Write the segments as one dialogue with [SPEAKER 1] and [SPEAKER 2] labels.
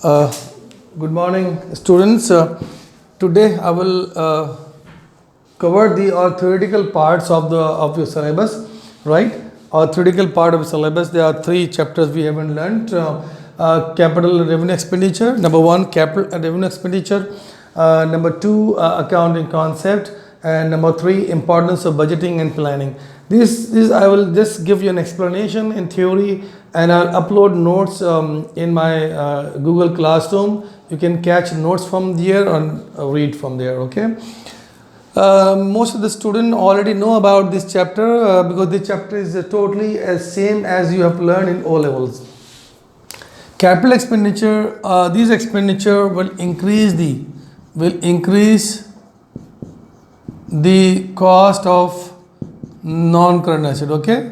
[SPEAKER 1] Uh, Good morning, students. Today I will cover the theoretical parts of your syllabus, right? Our theoretical part of the syllabus. There are three chapters we haven't learned. Capital revenue expenditure. Number one, capital revenue expenditure. Number two, accounting concept. And number three, importance of budgeting and planning. This I will just give you an explanation in theory, and I'll upload notes in my Google Classroom. You can catch notes from there and read from there. Okay. Most of the students already know about this chapter because this chapter is totally as same as you have learned in O levels. Capital expenditure. These expenditure will increase the cost of non-current asset. Okay,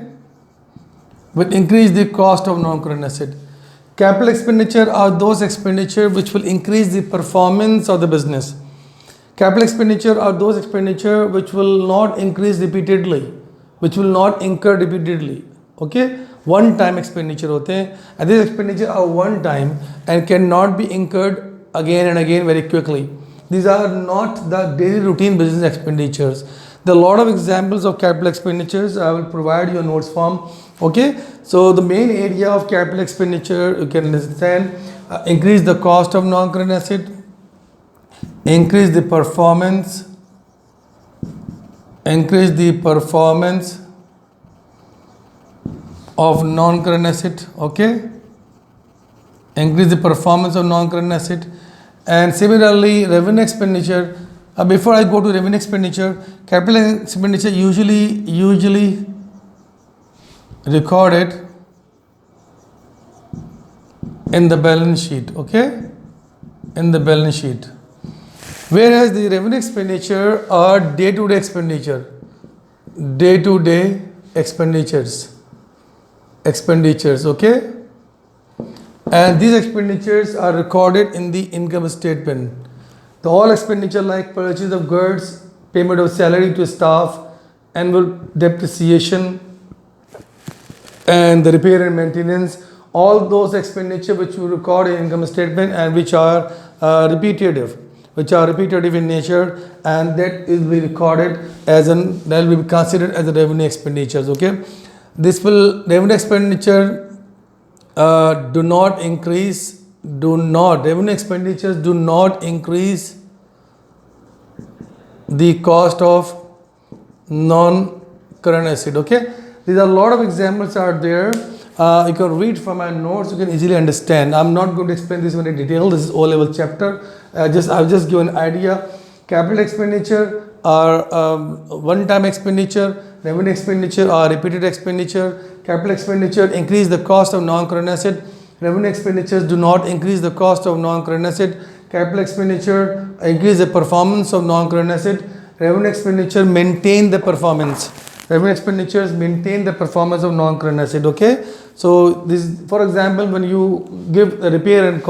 [SPEAKER 1] will increase the cost of non-current asset. Capital expenditure are those expenditure which will increase the performance of the business. Capital expenditure are those expenditure which will not increase repeatedly, which will not incur repeatedly. Okay, one time expenditure होते हैं, and these expenditure are one time and cannot be incurred again and again very quickly. These are not the daily routine business expenditures. There are a lot of examples of capital expenditures. I will provide you a notes form. Okay, so the main area of capital expenditure you can understand: increase the cost of non-current asset, increase the performance of non-current asset. Okay, increase the performance of non-current asset. And similarly, revenue expenditure. Before I go to revenue expenditure, capital expenditure usually recorded in the balance sheet. Okay, in the balance sheet. Whereas the revenue expenditure are day-to-day expenditure, day-to-day expenditures. Okay, and these expenditures are recorded in the income statement. The all expenditure like purchase of goods, payment of salary to staff, annual depreciation, and the repair and maintenance, all those expenditure which you record in income statement and which are repetitive in nature, and that will be recorded as that will be considered as a revenue expenditures. Okay, revenue expenditure revenue expenditures do not increase the cost of non-current asset. Okay, these are a lot of examples are there. You can read from my notes. You can easily understand. I'm not going to explain this in detail. This is O-level chapter. I'll just give an idea. Capital expenditure are one-time expenditure. Revenue expenditure are repeated expenditure. Capital expenditure increase the cost of non-current asset. Revenue expenditures do not increase the cost of non-current asset. Capital expenditure increase the performance of non-current asset. Revenue expenditure maintain the performance. Revenue expenditures maintain the performance of non-current asset. Okay, so this, for example, when you give the repair and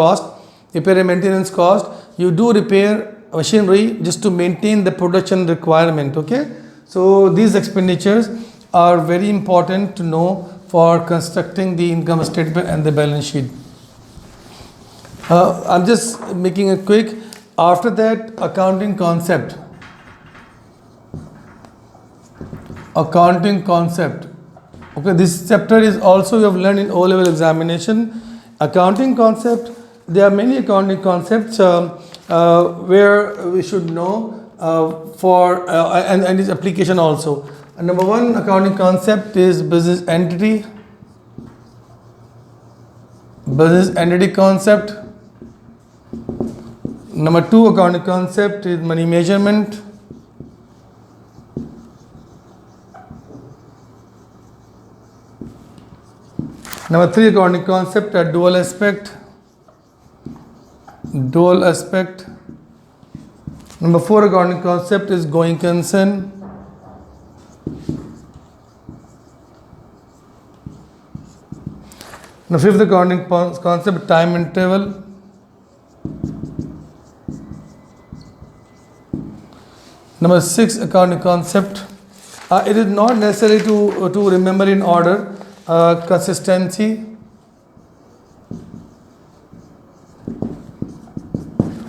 [SPEAKER 1] maintenance cost, you do repair machinery just to maintain the production requirement. Okay, so these expenditures are very important to know for constructing the income statement and the balance sheet. I'm just making it quick. After that, accounting concept. Okay, this chapter is also you have learned in O-level examination. Accounting concept. There are many accounting concepts where we should know and its application also. And number one accounting concept is business entity concept. Number two accounting concept is money measurement. Number three accounting concept are dual aspect. Number four accounting concept is going concern. Now fifth accounting concept, time interval. Number six accounting concept. It is not necessary to remember in order. Consistency.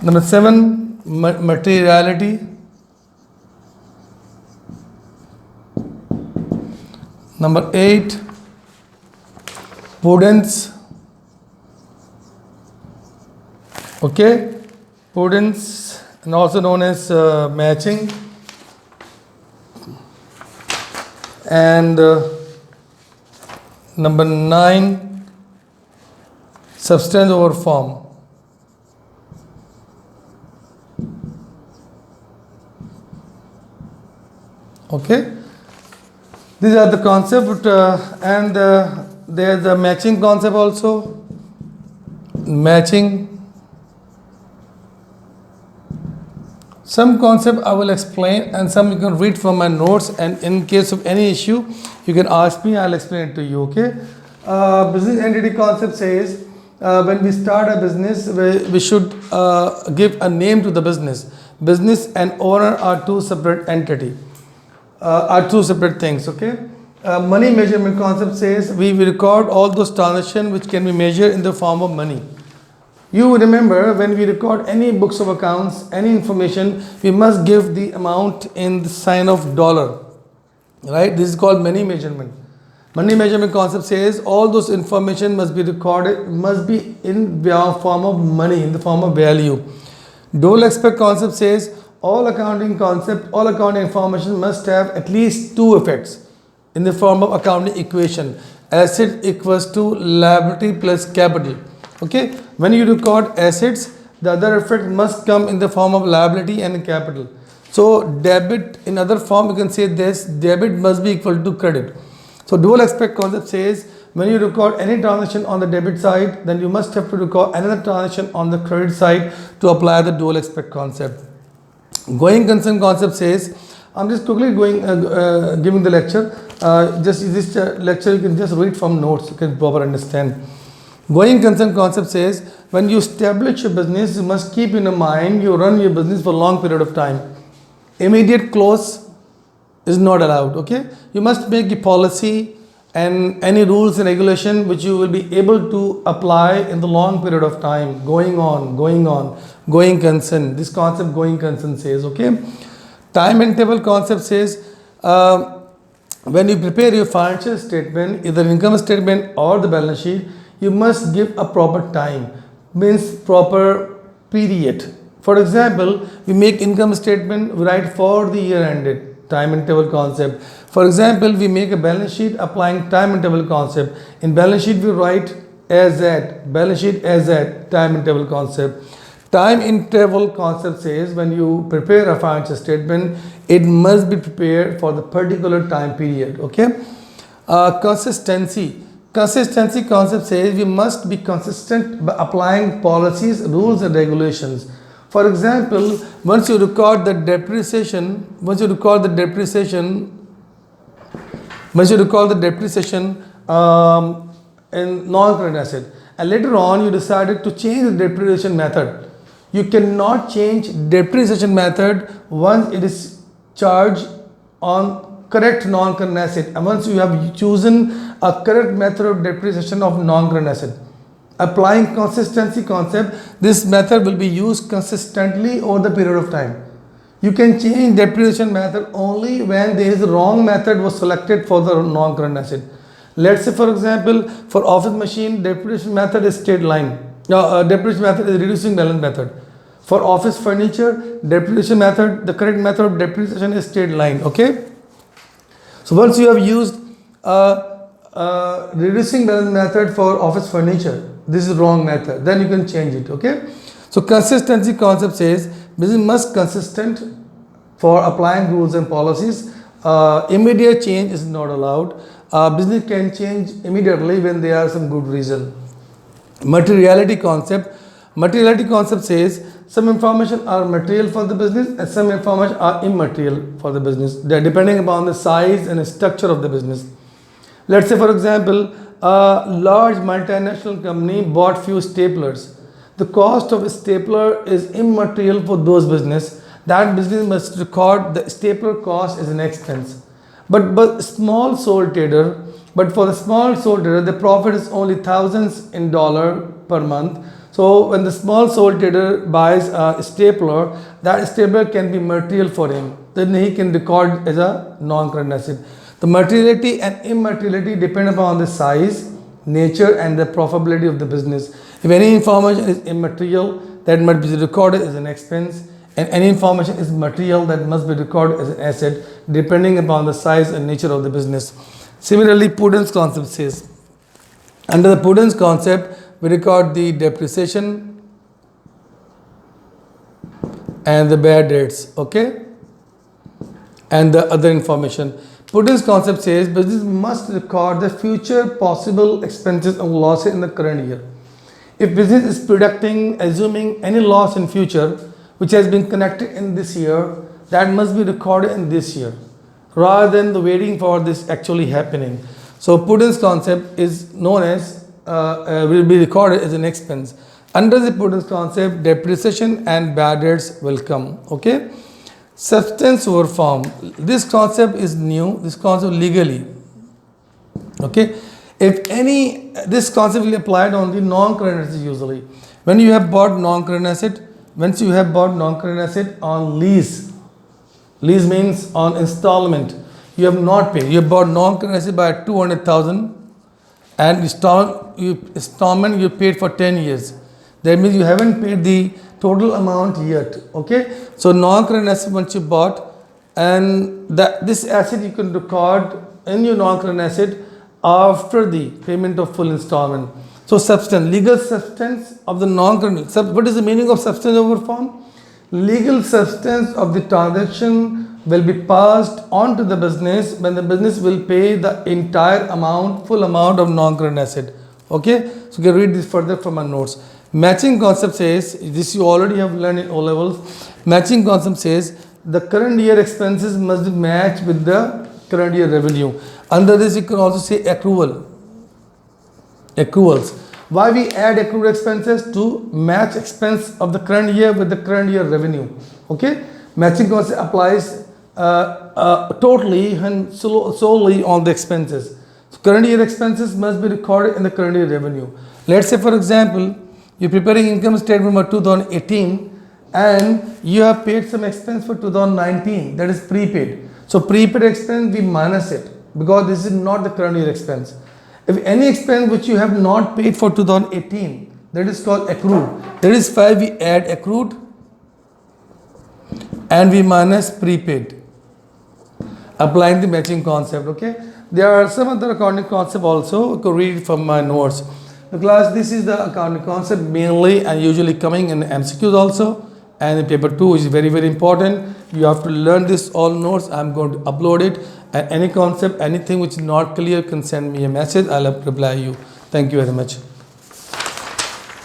[SPEAKER 1] Number 7, materiality. Number 8, prudence. Okay, prudence, and also known as matching. And number 9, substance over form. Okay, these are the concept, and there's the matching concept also. Matching. Some concept I will explain, and some you can read from my notes, and in case of any issue you can ask me, I'll explain it to you. Okay, business entity concept says when we start a business, we should give a name to the business. Business and owner are two separate entity, are two separate things. Okay, money measurement concept says we record all those transactions which can be measured in the form of money. You remember, when we record any books of accounts, any information, we must give the amount in the sign of dollar, right? This is called money measurement. Money measurement concept says all those information must be recorded, must be in the form of money, in the form of value. Dual aspect concept says all accounting information must have at least two effects in the form of accounting equation. Asset equals to liability plus capital. Okay, when you record assets, the other effect must come in the form of liability and capital. So debit, in other form you can say this, debit must be equal to credit. So dual aspect concept says when you record any transaction on the debit side, then you must have to record another transaction on the credit side to apply the dual aspect concept. Going concern concept says, I'm just quickly giving the lecture. Just this lecture you can just read from notes, you can properly understand. Going concern concept says when you establish a business, you must keep in mind you run your business for a long period of time. Immediate close is not allowed. Okay, you must make a policy and any rules and regulation which you will be able to apply in the long period of time. Going concern. This concept going concern says. Okay, time and table concept says when you prepare your financial statement, either income statement or the balance sheet, you must give a proper time, means proper period. For example, we make income statement, we write for the year ended, time and table concept. For example, we make a balance sheet applying time and table concept. In balance sheet we write as at, balance sheet as at, time and table concept. Time interval concept says when you prepare a financial statement, it must be prepared for the particular time period. Okay, Consistency concept says we must be consistent by applying policies, rules and regulations. For example, once you record the depreciation in non-current asset, and later on you decided to change the depreciation method. You cannot change depreciation method once it is charged on correct non-current asset, and once you have chosen a correct method of depreciation of non-current asset. Applying consistency concept, this method will be used consistently over the period of time. You can change depreciation method only when there is a wrong method was selected for the non-current asset. Let's say for example, for office machine, depreciation method is straight line. Depreciation method is reducing balance method. For office furniture, depreciation method, the correct method of depreciation is straight line. Okay. So once you have used reducing balance method for office furniture, this is wrong method, then you can change it. Okay, so consistency concept says business must consistent for applying rules and policies. Immediate change is not allowed. Business can change immediately when there are some good reason. Materiality concept says some information are material for the business and some information are immaterial for the business. They are depending upon the size and structure of the business. Let's say for example, a large multinational company bought few staplers. The cost of a stapler is immaterial for those business. That business must record the stapler cost as an expense. But for the small sole trader, the profit is only thousands in dollar per month. So when the small sole trader buys a stapler, that stapler can be material for him. Then he can record as a non-current asset. The materiality and immateriality depend upon the size, nature and the profitability of the business. If any information is immaterial, that must be recorded as an expense, and any information is material, that must be recorded as an asset depending upon the size and nature of the business. Similarly, prudence concept says, under the prudence concept, we record the depreciation and the bad debts, okay, and the other information. Prudence concept says business must record the future possible expenses and losses in the current year. If business is predicting, assuming any loss in future which has been connected in this year, that must be recorded in this year rather than the waiting for this actually happening. So prudence concept is known as will be recorded as an expense. Under the prudence concept, depreciation and bad debts will come. Okay. Substance over form. This concept is new. This concept legally. Okay. If any, this concept will be applied on the non-current assets usually. When you have bought non-current asset, once you have bought non-current asset on lease, lease means on installment, you have not paid. You have bought non-current asset by 200,000 and installment you paid for 10 years. That means you haven't paid the total amount yet. Okay. So non-current asset once you bought, and this asset you can record in your non-current asset after the payment of full installment. So substance, legal substance of the non-current. What is the meaning of substance over form? Legal substance of the transaction will be passed on to the business when the business will pay the entire amount, full amount of non-current asset. Okay, so you can read this further from my notes. Matching concept says, this you already have learned in O levels. Matching concept says the current year expenses must match with the current year revenue. Under this you can also say accruals. Why we add accrued expenses? To match expense of the current year with the current year revenue. Okay, matching concept applies totally and solely on the expenses. So current year expenses must be recorded in the current year revenue. Let's say for example, you're preparing income statement for 2018 and you have paid some expense for 2019, that is prepaid. So prepaid expense we minus it because this is not the current year expense. If any expense which you have not paid for 2018, that is called accrued. That is why we add accrued and we minus prepaid, applying the matching concept. Okay, there are some other accounting concept also. You can read from my notes. The class, this is the accounting concept mainly and usually coming in MCQs also, and in paper 2 is very important. You have to learn this all notes. I'm going to upload it, and any concept, anything which is not clear, can send me a message. I'll reply you. Thank you very much.